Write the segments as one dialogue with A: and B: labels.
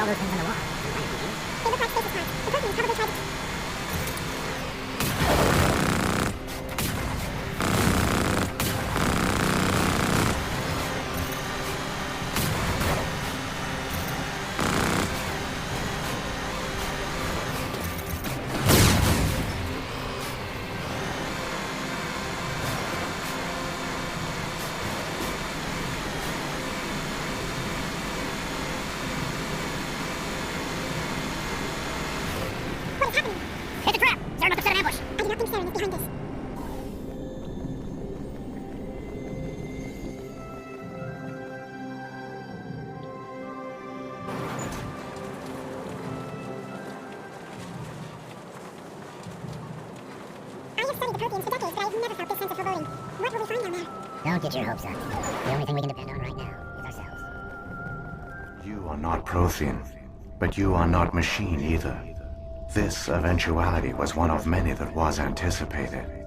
A: all those things on the wall?
B: They look like stasis pods. The Protheans probably tried to...
A: It's a trap! Saren must have set an ambush!
B: I do not think Saren is behind this. I have studied the Protheans for decades, but I have never felt this sense of foreboding. What will we find down there?
A: Don't get your hopes up. The only thing we can depend on right now is ourselves.
C: You are not Prothean, but you are not machine either. This eventuality was one of many that was anticipated.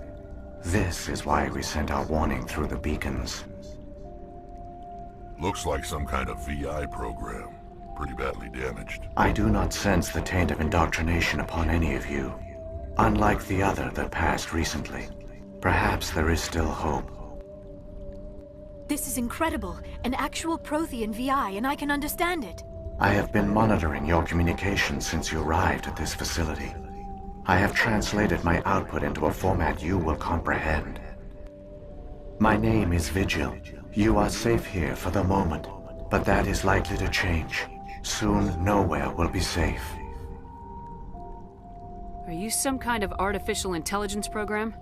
C: This is why we sent our warning through the beacons.
D: Looks like some kind of VI program. Pretty badly damaged.
C: I do not sense the taint of indoctrination upon any of you. Unlike the other that passed recently. Perhaps there is still hope.
E: This is incredible. An actual Prothean VI, and I can understand it.
C: I have been monitoring your communications since you arrived at this facility. I have translated my output into a format you will comprehend. My name is Vigil. You are safe here for the moment, but that is likely to change. Soon, nowhere will be safe.
F: Are you some kind of artificial intelligence program?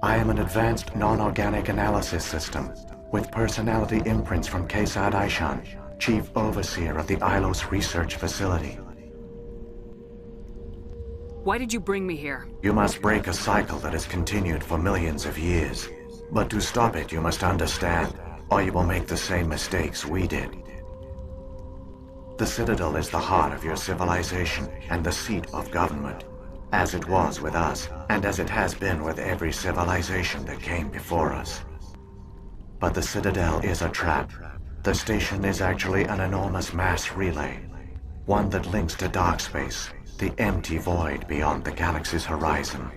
C: I am an advanced non-organic analysis system, with personality imprints from Kesad Aishan, Chief Overseer of the Ilos Research Facility.
F: Why did you bring me here?
C: You must break a cycle that has continued for millions of years. But to stop it, you must understand, or you will make the same mistakes we did. The Citadel is the heart of your civilization and the seat of government, as it was with us, and as it has been with every civilization that came before us. But the Citadel is a trap. The station is actually an enormous mass relay, one that links to dark space, the empty void beyond the galaxy's horizon.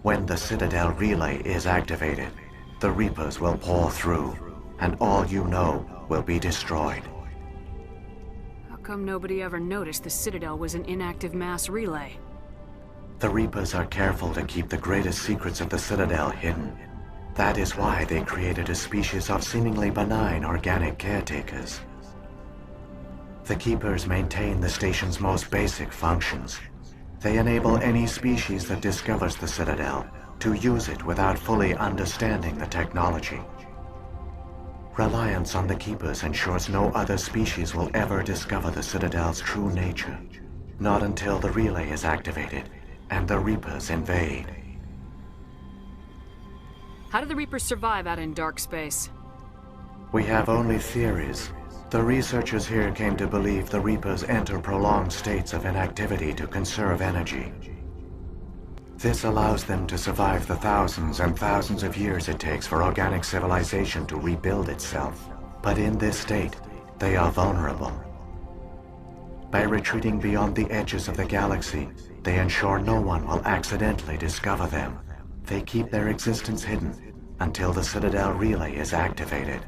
C: When the Citadel relay is activated, the Reapers will pour through, and all you know will be destroyed.
F: How come nobody ever noticed the Citadel was an inactive mass relay?
C: The Reapers are careful to keep the greatest secrets of the Citadel hidden. That is why they created a species of seemingly benign organic caretakers. The Keepers maintain the station's most basic functions. They enable any species that discovers the Citadel to use it without fully understanding the technology. Reliance on the Keepers ensures no other species will ever discover the Citadel's true nature. Not until the relay is activated and the Reapers invade.
F: How do the Reapers survive out in dark space?
C: We have only theories. The researchers here came to believe the Reapers enter prolonged states of inactivity to conserve energy. This allows them to survive the thousands and thousands of years it takes for organic civilization to rebuild itself. But in this state, they are vulnerable. By retreating beyond the edges of the galaxy, they ensure no one will accidentally discover them. They keep their existence hidden until the Citadel relay is activated.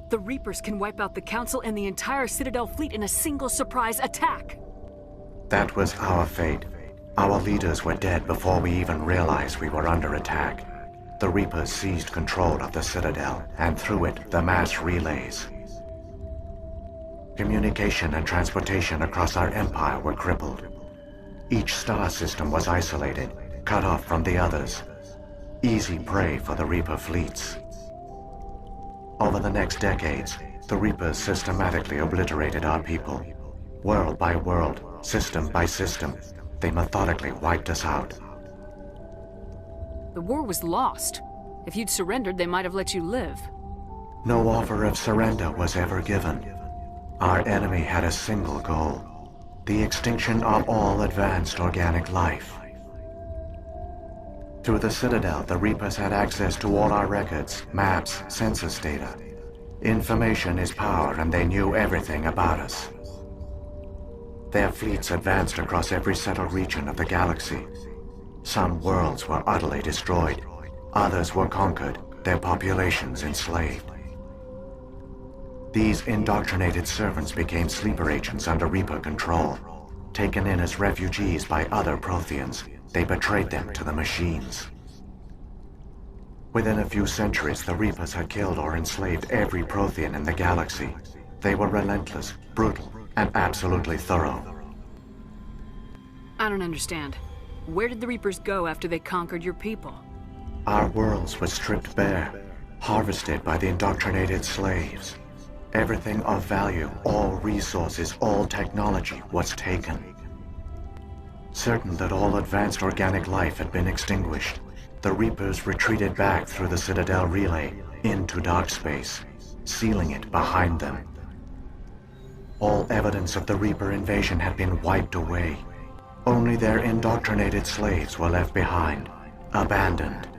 F: The Reapers can wipe out the Council and the entire Citadel fleet in a single surprise attack!
C: That was our fate. Our leaders were dead before we even realized we were under attack. The Reapers seized control of the Citadel, and through it, the mass relays. Communication and transportation across our empire were crippled. Each star system was isolated, cut off from the others. Easy prey for the Reaper fleets. Over the next decades, the Reapers systematically obliterated our people. World by world, system by system, they methodically wiped us out.
F: The war was lost. If you'd surrendered, they might have let you live.
C: No offer of surrender was ever given. Our enemy had a single goal: the extinction of all advanced organic life. Through the Citadel, the Reapers had access to all our records, maps, census data. Information is power, and they knew everything about us. Their fleets advanced across every settled region of the galaxy. Some worlds were utterly destroyed. Others were conquered, their populations enslaved. These indoctrinated servants became sleeper agents under Reaper control. Taken in as refugees by other Protheans, they betrayed them to the machines. Within a few centuries, the Reapers had killed or enslaved every Prothean in the galaxy. They were relentless, brutal, and absolutely thorough.
F: I don't understand. Where did the Reapers go after they conquered your people?
C: Our worlds were stripped bare, harvested by the indoctrinated slaves. Everything of value, all resources, all technology was taken. Certain that all advanced organic life had been extinguished, the Reapers retreated back through the Citadel relay into dark space, sealing it behind them. All evidence of the Reaper invasion had been wiped away. Only their indoctrinated slaves were left behind, abandoned.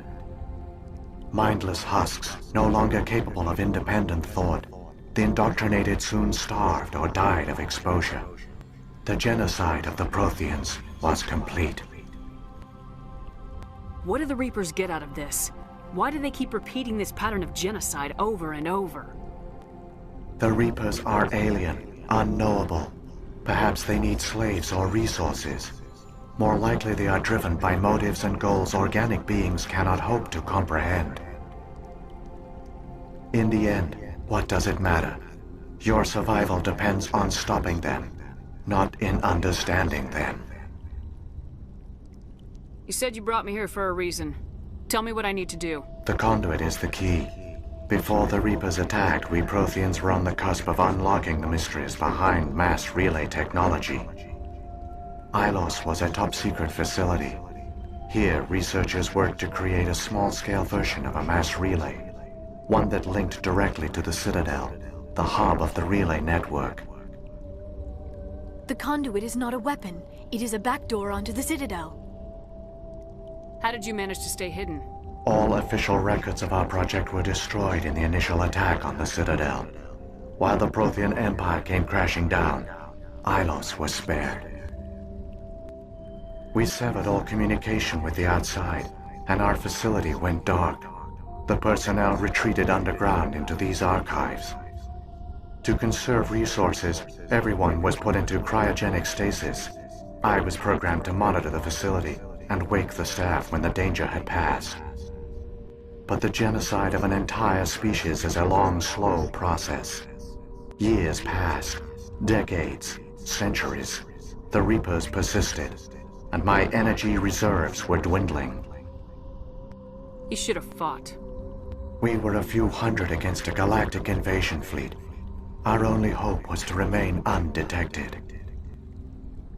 C: Mindless husks, no longer capable of independent thought, the indoctrinated soon starved or died of exposure. The genocide of the Protheans was complete.
F: What do the Reapers get out of this? Why do they keep repeating this pattern of genocide over and over?
C: The Reapers are alien, unknowable. Perhaps they need slaves or resources. More likely they are driven by motives and goals organic beings cannot hope to comprehend. In the end, what does it matter? Your survival depends on stopping them, not in understanding them.
F: You said you brought me here for a reason. Tell me what I need to do.
C: The conduit is the key. Before the Reapers attacked, we Protheans were on the cusp of unlocking the mysteries behind mass relay technology. Ilos was a top-secret facility. Here, researchers worked to create a small-scale version of a mass relay, one that linked directly to the Citadel, the hub of the relay network.
E: The conduit is not a weapon. It is a backdoor onto the Citadel.
F: How did you manage to stay hidden?
C: All official records of our project were destroyed in the initial attack on the Citadel. While the Prothean Empire came crashing down, Ilos was spared. We severed all communication with the outside, and our facility went dark. The personnel retreated underground into these archives. To conserve resources, everyone was put into cryogenic stasis. I was programmed to monitor the facility and wake the staff when the danger had passed. But the genocide of an entire species is a long, slow process. Years passed, decades, centuries. The Reapers persisted, and my energy reserves were dwindling.
F: You should have fought.
C: We were a few hundred against a galactic invasion fleet. Our only hope was to remain undetected.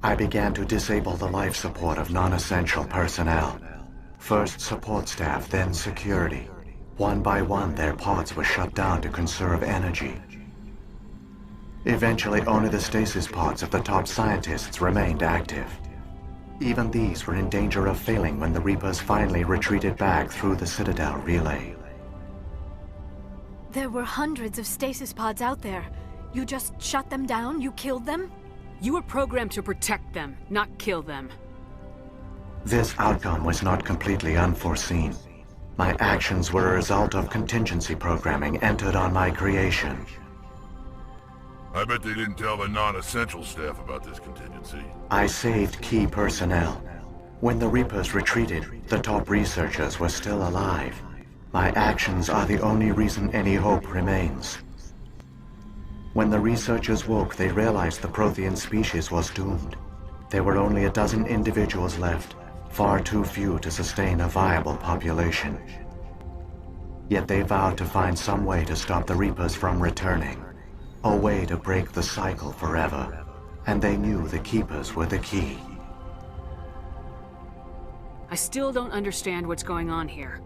C: I began to disable the life support of non-essential personnel. First support staff, then security. One by one, their pods were shut down to conserve energy. Eventually, only the stasis pods of the top scientists remained active. Even these were in danger of failing when the Reapers finally retreated back through the Citadel relay.
E: There were hundreds of stasis pods out there. You just shut them down? You killed them?
F: You were programmed to protect them, not kill them.
C: This outcome was not completely unforeseen. My actions were a result of contingency programming entered on my creation.
D: I bet they didn't tell the non-essential staff about this contingency.
C: I saved key personnel. When the Reapers retreated, the top researchers were still alive. My actions are the only reason any hope remains. When the researchers woke, they realized the Prothean species was doomed. There were only a dozen individuals left, far too few to sustain a viable population. Yet they vowed to find some way to stop the Reapers from returning, a way to break the cycle forever, and they knew the Keepers were the key.
F: I still don't understand what's going on here.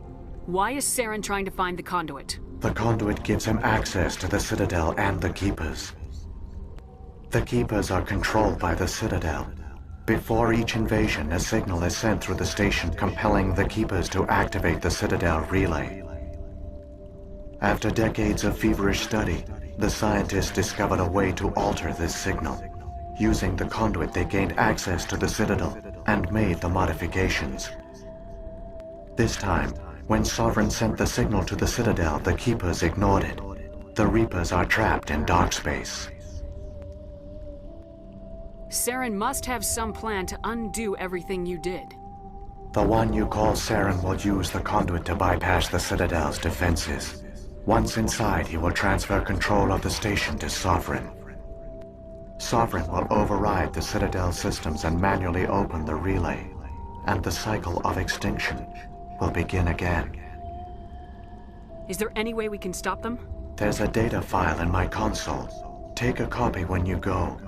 F: Why is Saren trying to find the conduit?
C: The conduit gives him access to the Citadel and the Keepers. The Keepers are controlled by the Citadel. Before each invasion, a signal is sent through the station compelling the Keepers to activate the Citadel relay. After decades of feverish study, the scientists discovered a way to alter this signal. Using the conduit, they gained access to the Citadel and made the modifications. This time, when Sovereign sent the signal to the Citadel, the Keepers ignored it. The Reapers are trapped in dark space.
F: Saren must have some plan to undo everything you did.
C: The one you call Saren will use the conduit to bypass the Citadel's defenses. Once inside, he will transfer control of the station to Sovereign. Sovereign will override the Citadel systems and manually open the relay, and the cycle of extinction will begin again.
F: Is there any way we can stop them?
C: There's a data file in my console. Take a copy when you go.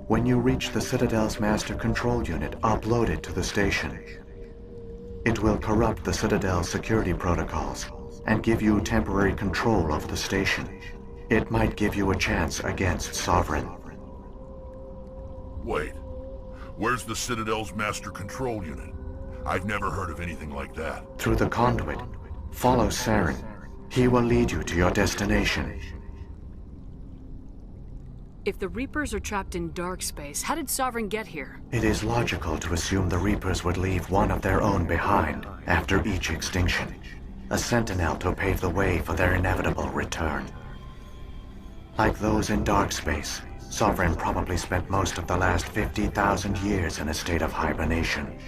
C: When you reach the Citadel's master control unit, upload it to the station. It will corrupt the Citadel's security protocols and give you temporary control over the station. It might give you a chance against Sovereign.
D: Wait. Where's the Citadel's master control unit? I've never heard of anything like that.
C: Through the conduit, follow Saren. He will lead you to your destination.
F: If the Reapers are trapped in dark space, how did Sovereign get here?
C: It is logical to assume the Reapers would leave one of their own behind after each extinction. A sentinel to pave the way for their inevitable return. Like those in dark space, Sovereign probably spent most of the last 50,000 years in a state of hibernation.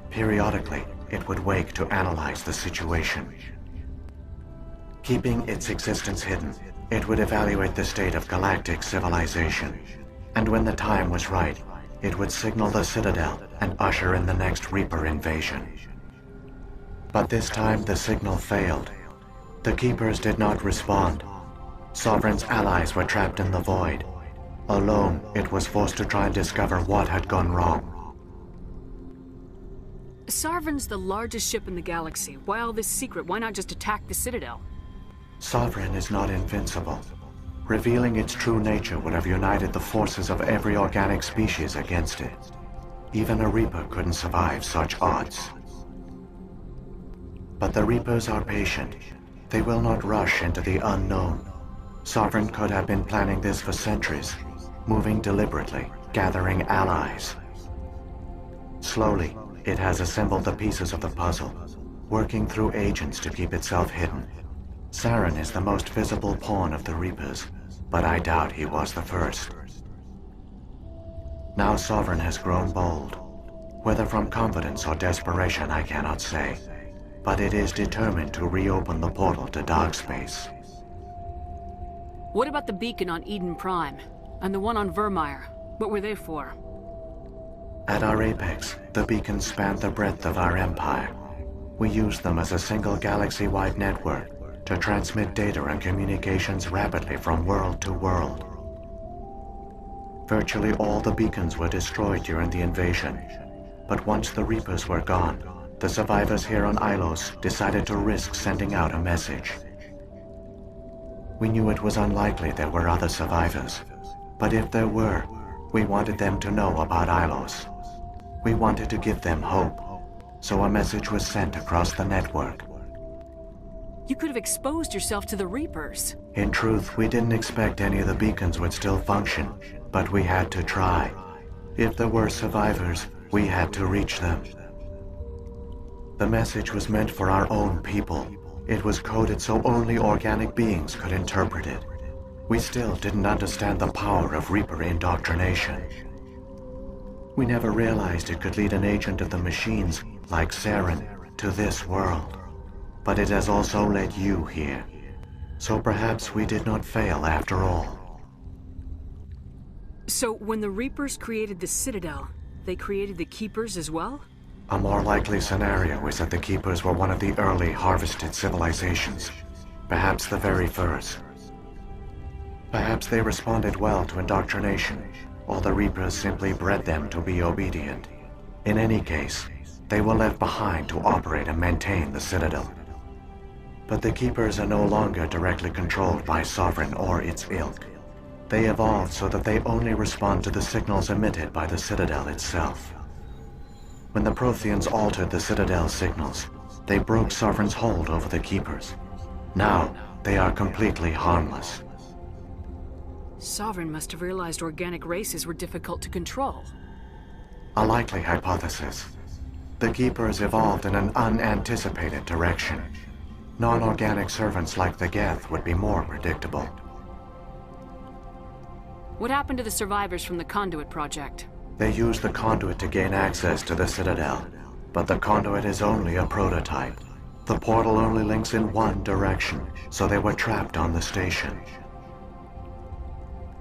C: Periodically, it would wake to analyze the situation. Keeping its existence hidden, it would evaluate the state of galactic civilization. And when the time was right, it would signal the Citadel and usher in the next Reaper invasion. But this time the signal failed. The Keepers did not respond. Sovereign's allies were trapped in the void. Alone, it was forced to try and discover what had gone wrong.
F: Sovereign's the largest ship in the galaxy. Why all this secret? Why not just attack the Citadel?
C: Sovereign is not invincible. Revealing its true nature would have united the forces of every organic species against it. Even a Reaper couldn't survive such odds. But the Reapers are patient. They will not rush into the unknown. Sovereign could have been planning this for centuries, moving deliberately, gathering allies. Slowly, it has assembled the pieces of the puzzle, working through agents to keep itself hidden. Saren is the most visible pawn of the Reapers, but I doubt he was the first. Now Sovereign has grown bold. Whether from confidence or desperation, I cannot say. But it is determined to reopen the portal to dark space.
F: What about the beacon on Eden Prime? And the one on Vermeer? What were they for?
C: At our apex, the beacons spanned the breadth of our empire. We used them as a single galaxy-wide network to transmit data and communications rapidly from world to world. Virtually all the beacons were destroyed during the invasion, but once the Reapers were gone, the survivors here on Ilos decided to risk sending out a message. We knew it was unlikely there were other survivors, but if there were, we wanted them to know about Ilos. We wanted to give them hope, so a message was sent across the network.
F: You could have exposed yourself to the Reapers.
C: In truth, we didn't expect any of the beacons would still function, but we had to try. If there were survivors, we had to reach them. The message was meant for our own people. It was coded so only organic beings could interpret it. We still didn't understand the power of Reaper indoctrination. We never realized it could lead an agent of the machines, like Saren, to this world. But it has also led you here. So perhaps we did not fail after all.
F: So when the Reapers created the Citadel, they created the Keepers as well?
C: A more likely scenario is that the Keepers were one of the early harvested civilizations. Perhaps the very first. Perhaps they responded well to indoctrination, or the Reapers simply bred them to be obedient. In any case, they were left behind to operate and maintain the Citadel. But the Keepers are no longer directly controlled by Sovereign or its ilk. They evolved so that they only respond to the signals emitted by the Citadel itself. When the Protheans altered the Citadel's signals, they broke Sovereign's hold over the Keepers. Now, They are completely harmless.
F: Sovereign must have realized organic races were difficult to control.
C: A likely hypothesis. The Keepers evolved in an unanticipated direction. Non-organic servants like the Geth would be more predictable.
F: What happened to the survivors from the Conduit project?
C: They used the conduit to gain access to the Citadel, but the conduit is only a prototype. The portal only links in one direction, so they were trapped on the station.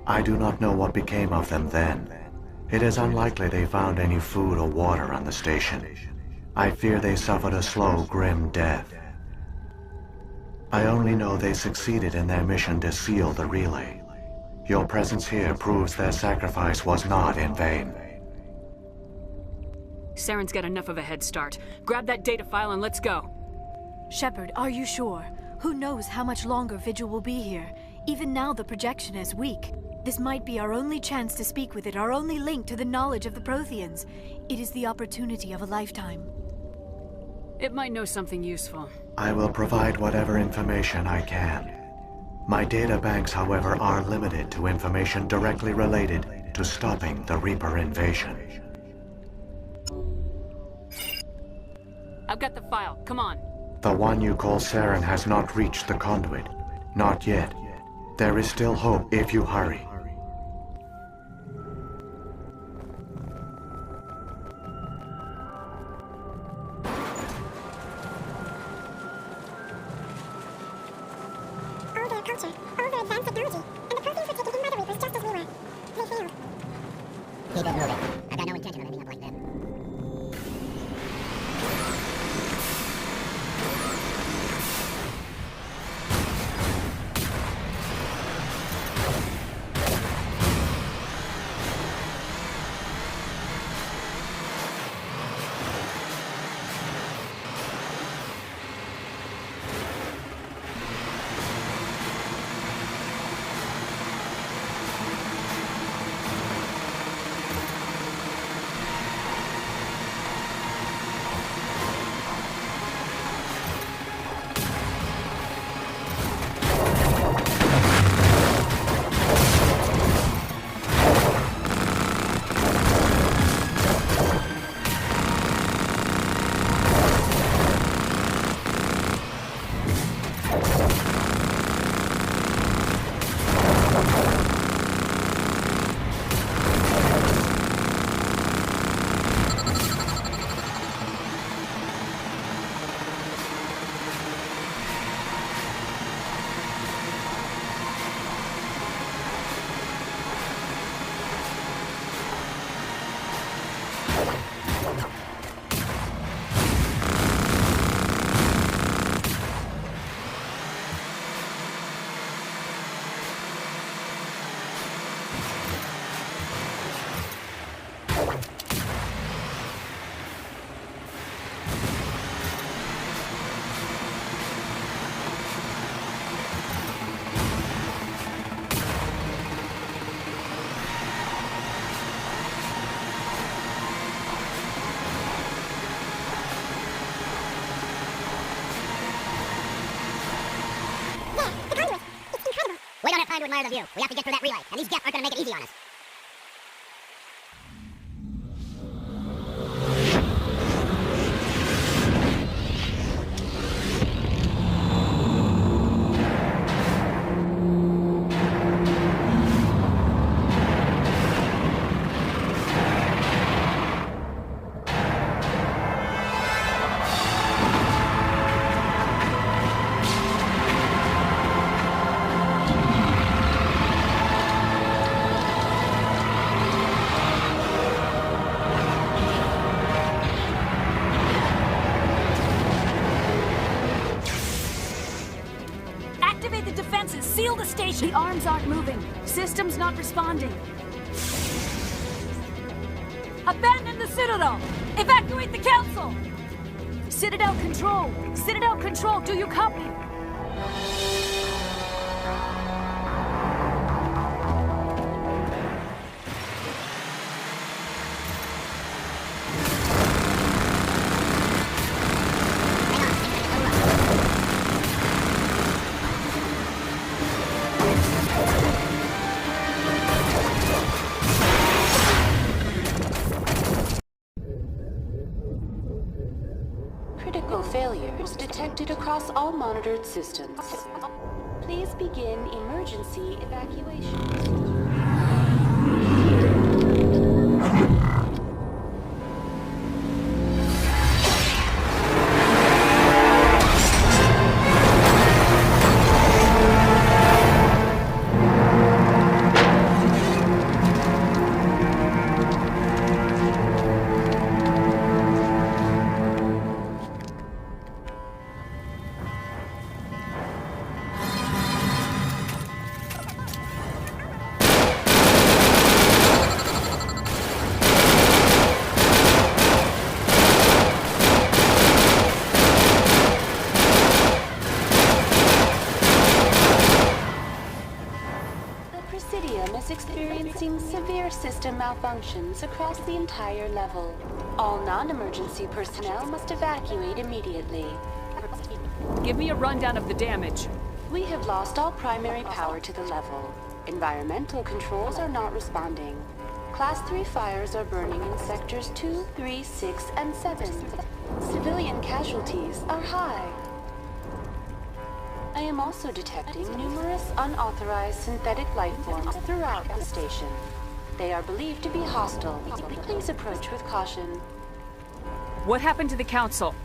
C: I do not know what became of them then. It is unlikely they found any food or water on the station. I fear they suffered a slow, grim death. I only know they succeeded in their mission to seal the relay. Your presence here proves their sacrifice was not in vain.
F: Saren's got enough of a head start. Grab that data file and let's go.
E: Shepard, are you sure? Who knows how much longer Vigil will be here? Even now the projection is weak. This might be our only chance to speak with it, our only link to the knowledge of the Protheans. It is the opportunity of a lifetime.
F: It might know something useful.
C: I will provide whatever information I can. My data banks, however, are limited to information directly related to stopping the Reaper invasion.
F: I've got the file. Come on.
C: The one you call Saren has not reached the conduit. Not yet. There is still hope if you hurry.
B: All their culture, all their advanced technology, and the Protheans were taken in by the Reapers just as we were. They failed.
A: Keep it moving. I've got no intention of ending up like them. We don't have time to admire the view. We have to get through that relay, and these Geth aren't gonna make it easy on us.
E: Activate the defenses! Seal the station!
F: The arms aren't moving. System's not responding.
E: Abandon the Citadel! Evacuate the Council! Citadel Control! Citadel Control, do you copy?
G: failures detected across all monitored systems. Please begin emergency evacuation. Experiencing severe system malfunctions across the entire level. All non-emergency personnel must evacuate immediately.
F: Give me a rundown of the damage.
G: We have lost all primary power to the level. Environmental controls are not responding. Class 3 fires are burning in sectors 2, 3, 6, and 7. Civilian casualties are high. I am also detecting numerous unauthorized synthetic life forms throughout the station. They are believed to be hostile. Please approach with caution.
F: What happened to the Council?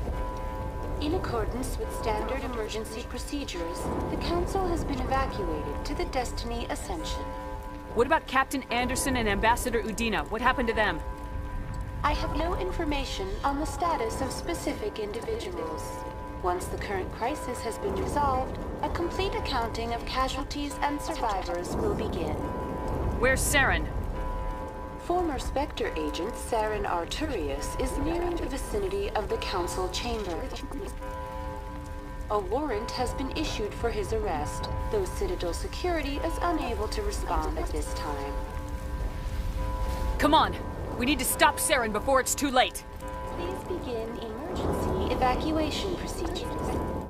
G: In accordance with standard emergency procedures, the Council has been evacuated to the Destiny Ascension.
F: What about Captain Anderson and Ambassador Udina? What happened to them?
G: I have no information on the status of specific individuals. Once the current crisis has been resolved, a complete accounting of casualties and survivors will begin.
F: Where's Saren?
G: Former Spectre agent Saren Arturius is nearing the vicinity of the Council chamber. A warrant has been issued for his arrest, though Citadel security is unable to respond at this time.
F: Come on! We need to stop Saren before it's too late!
G: Please begin emergency evacuation procedures.